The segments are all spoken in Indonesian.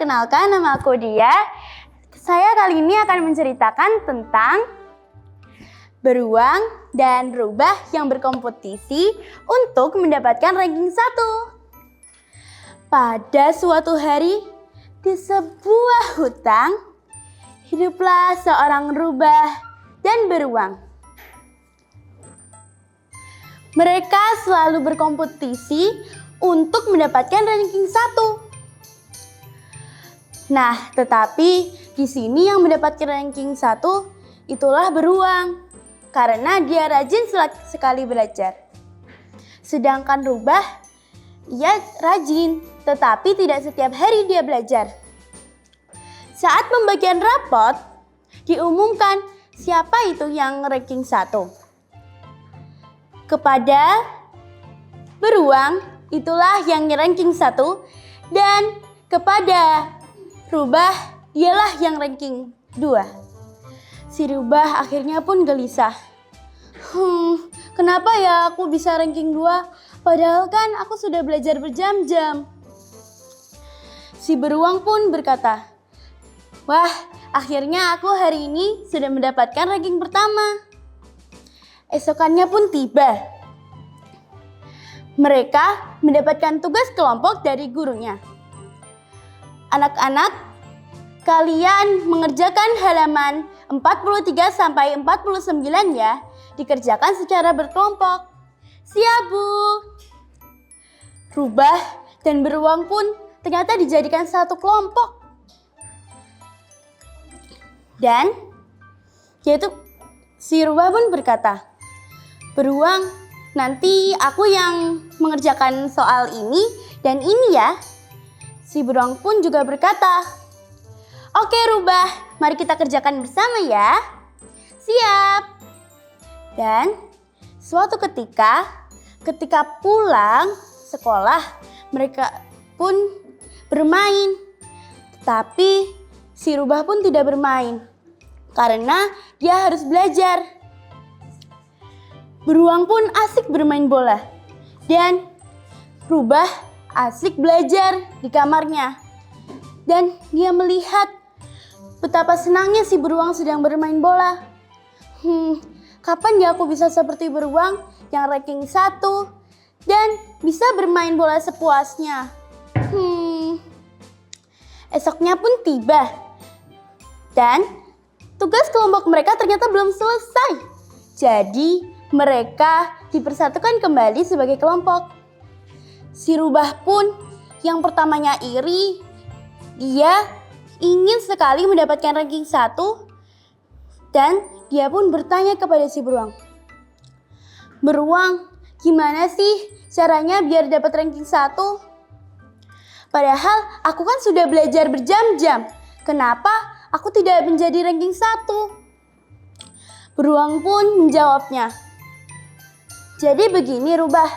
perkenalkan nama aku Dia. Saya kali ini akan menceritakan tentang beruang dan rubah yang berkompetisi untuk mendapatkan ranking 1. Pada suatu hari, di sebuah hutan, hiduplah seorang rubah dan beruang. Mereka selalu berkompetisi untuk mendapatkan ranking 1. Nah, tetapi di sini yang mendapatkan ranking 1 itulah beruang, karena dia rajin sekali belajar. Sedangkan rubah, ia rajin, tetapi tidak setiap hari dia belajar. Saat pembagian rapot, diumumkan siapa itu yang ranking 1. Kepada beruang, itulah yang ranking 1, dan kepada rubah, dialah yang ranking 2. Si rubah akhirnya pun gelisah. Kenapa ya aku bisa ranking 2? Padahal kan aku sudah belajar berjam-jam. Si beruang pun berkata, wah, akhirnya aku hari ini sudah mendapatkan ranking pertama. Esokannya pun tiba. Mereka mendapatkan tugas kelompok dari gurunya. Anak-anak, kalian mengerjakan halaman 43 sampai 49 ya. Dikerjakan secara berkelompok. Siap, Bu. Rubah dan beruang pun ternyata dijadikan satu kelompok. Dan yaitu si rubah pun berkata, beruang, nanti aku yang mengerjakan soal ini dan ini ya. Si beruang pun juga berkata, oke rubah, mari kita kerjakan bersama ya. Siap. Dan suatu ketika pulang sekolah, mereka pun bermain. Tetapi si rubah pun tidak bermain, karena dia harus belajar. Beruang pun asik bermain bola, dan rubah asik belajar di kamarnya. Dan dia melihat betapa senangnya si beruang sedang bermain bola. Kapan ya aku bisa seperti beruang yang ranking 1 dan bisa bermain bola sepuasnya? Esoknya pun tiba. Dan tugas kelompok mereka ternyata belum selesai. Jadi mereka dipersatukan kembali sebagai kelompok. Si rubah pun yang pertamanya iri, dia ingin sekali mendapatkan ranking 1 dan dia pun bertanya kepada si beruang. Beruang, gimana sih caranya biar dapat ranking 1? Padahal aku kan sudah belajar berjam-jam. Kenapa aku tidak menjadi ranking 1? Beruang pun menjawabnya. Jadi begini rubah,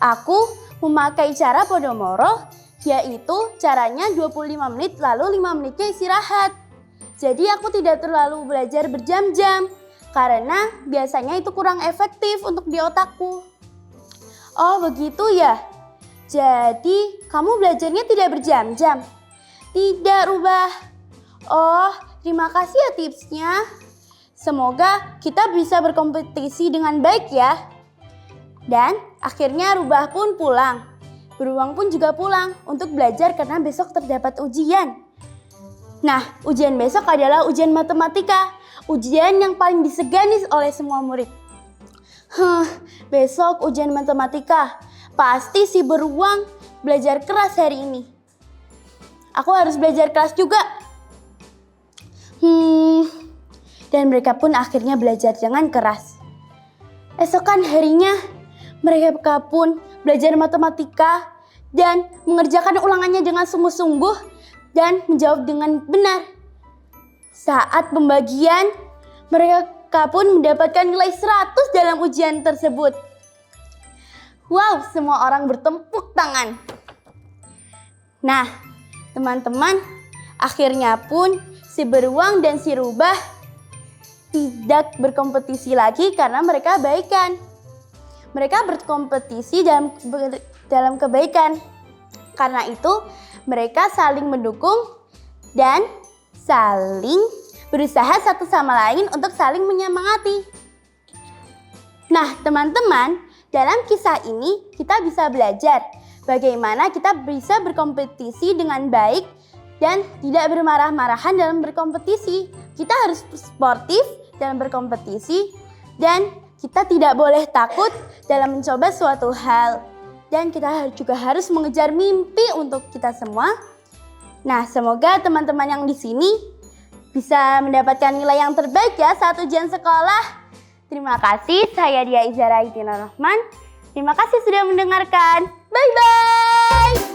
aku memakai cara Pomodoro, yaitu caranya 25 menit lalu 5 menitnya istirahat. Jadi aku tidak terlalu belajar berjam-jam, karena biasanya itu kurang efektif untuk di otakku. Oh begitu ya? Jadi kamu belajarnya tidak berjam-jam? Tidak rubah. Oh terima kasih ya tipsnya. Semoga kita bisa berkompetisi dengan baik ya. Dan akhirnya rubah pun pulang. Beruang pun juga pulang untuk belajar karena besok terdapat ujian. Nah, ujian besok adalah ujian matematika. Ujian yang paling disegani oleh semua murid. Besok ujian matematika. Pasti si beruang belajar keras hari ini. Aku harus belajar keras juga. Dan mereka pun akhirnya belajar dengan keras. Esokan harinya, mereka pun belajar matematika dan mengerjakan ulangannya dengan sungguh-sungguh dan menjawab dengan benar. Saat pembagian, mereka pun mendapatkan nilai 100 dalam ujian tersebut. Wow, semua orang bertepuk tangan. Nah, teman-teman, akhirnya pun si beruang dan si rubah tidak berkompetisi lagi karena mereka baikan. Mereka berkompetisi dalam kebaikan. Karena itu, mereka saling mendukung dan saling berusaha satu sama lain untuk saling menyemangati. Nah, teman-teman, dalam kisah ini kita bisa belajar bagaimana kita bisa berkompetisi dengan baik dan tidak bermarah-marahan dalam berkompetisi. Kita harus sportif dalam berkompetisi dan kita tidak boleh takut dalam mencoba suatu hal. Dan kita juga harus mengejar mimpi untuk kita semua. Nah, semoga teman-teman yang di sini bisa mendapatkan nilai yang terbaik ya saat ujian sekolah. Terima kasih, saya Dia Izara Itina Rahman. Terima kasih sudah mendengarkan. Bye-bye!